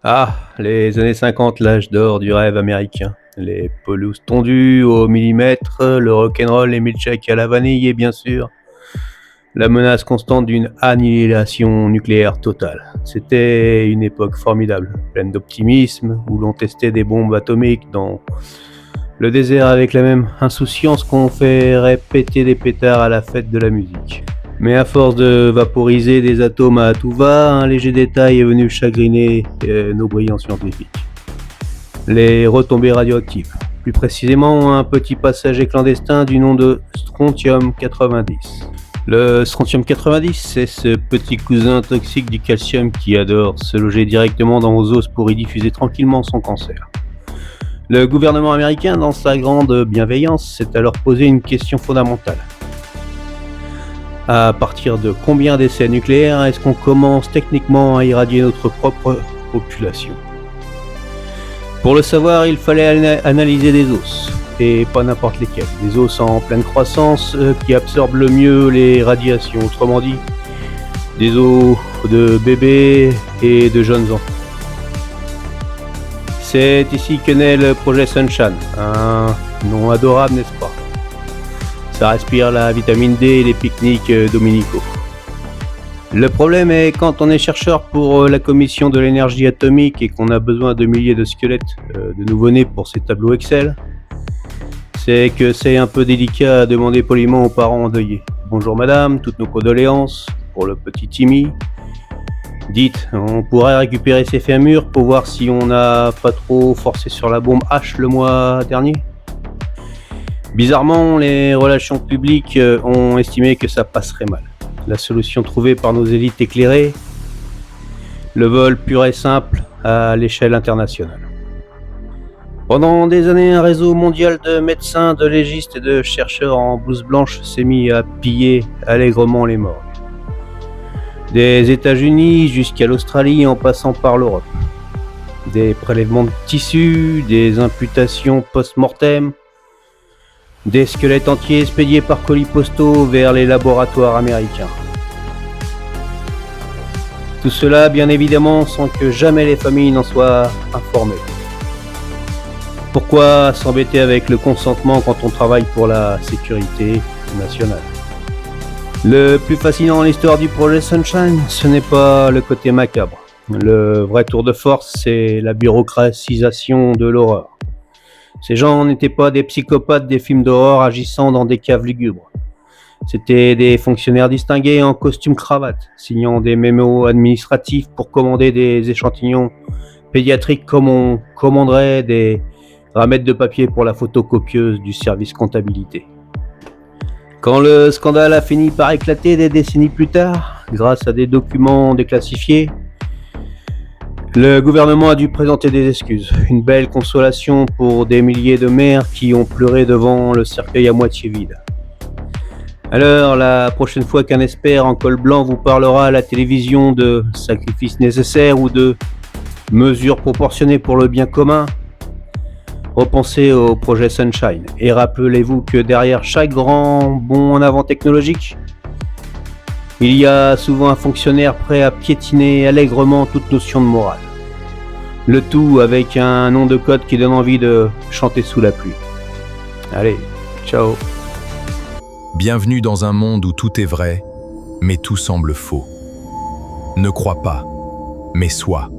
Ah, les années 50, l'âge d'or du rêve américain. Les pelouses tondues au millimètre, le rock'n'roll, les milkshakes à la vanille et bien sûr, la menace constante d'une annihilation nucléaire totale. C'était une époque formidable, pleine d'optimisme, où l'on testait des bombes atomiques dans le désert avec la même insouciance qu'on fait répéter des pétards à la fête de la musique. Mais à force de vaporiser des atomes à tout va, un léger détail est venu chagriner nos brillants scientifiques. Les retombées radioactives. Plus précisément, un petit passager clandestin du nom de strontium 90. Le strontium 90, c'est ce petit cousin toxique du calcium qui adore se loger directement dans vos os pour y diffuser tranquillement son cancer. Le gouvernement américain, dans sa grande bienveillance, s'est alors posé une question fondamentale. À partir de combien d'essais nucléaires est-ce qu'on commence techniquement à irradier notre propre population ? Pour le savoir, il fallait analyser des os, et pas n'importe lesquels. Des os en pleine croissance qui absorbent le mieux les radiations, autrement dit, des os de bébés et de jeunes enfants. C'est ici que naît le projet Sunshine, un nom adorable, n'est-ce pas ? Ça respire la vitamine D et les pique-niques dominicaux. Le problème est quand on est chercheur pour la commission de l'énergie atomique et qu'on a besoin de milliers de squelettes de nouveau-nés pour ses tableaux Excel, c'est que c'est un peu délicat à demander poliment aux parents endeuillés. Bonjour madame, toutes nos condoléances pour le petit Timmy. Dites, on pourrait récupérer ses fémurs pour voir si on n'a pas trop forcé sur la bombe H le mois dernier ? Bizarrement, les relations publiques ont estimé que ça passerait mal. La solution trouvée par nos élites éclairées, le vol pur et simple à l'échelle internationale. Pendant des années, un réseau mondial de médecins, de légistes et de chercheurs en blouse blanche s'est mis à piller allègrement les morts. Des États-Unis jusqu'à l'Australie en passant par l'Europe. Des prélèvements de tissus, des imputations post-mortem, des squelettes entiers expédiés par colis postaux vers les laboratoires américains. Tout cela, bien évidemment, sans que jamais les familles n'en soient informées. Pourquoi s'embêter avec le consentement quand on travaille pour la sécurité nationale ? Le plus fascinant dans l'histoire du projet Sunshine, ce n'est pas le côté macabre. Le vrai tour de force, c'est la bureaucratisation de l'horreur. Ces gens n'étaient pas des psychopathes des films d'horreur agissant dans des caves lugubres. C'étaient des fonctionnaires distingués en costume cravate, signant des mémos administratifs pour commander des échantillons pédiatriques comme on commanderait des ramettes de papier pour la photocopieuse du service comptabilité. Quand le scandale a fini par éclater des décennies plus tard, grâce à des documents déclassifiés, le gouvernement a dû présenter des excuses. Une belle consolation pour des milliers de mères qui ont pleuré devant le cercueil à moitié vide. Alors, la prochaine fois qu'un expert en col blanc vous parlera à la télévision de sacrifices nécessaires ou de mesures proportionnées pour le bien commun, repensez au projet Sunshine et rappelez-vous que derrière chaque grand bond en avant technologique, il y a souvent un fonctionnaire prêt à piétiner allègrement toute notion de morale. Le tout avec un nom de code qui donne envie de chanter sous la pluie. Allez, ciao. Bienvenue dans un monde où tout est vrai, mais tout semble faux. Ne crois pas, mais sois.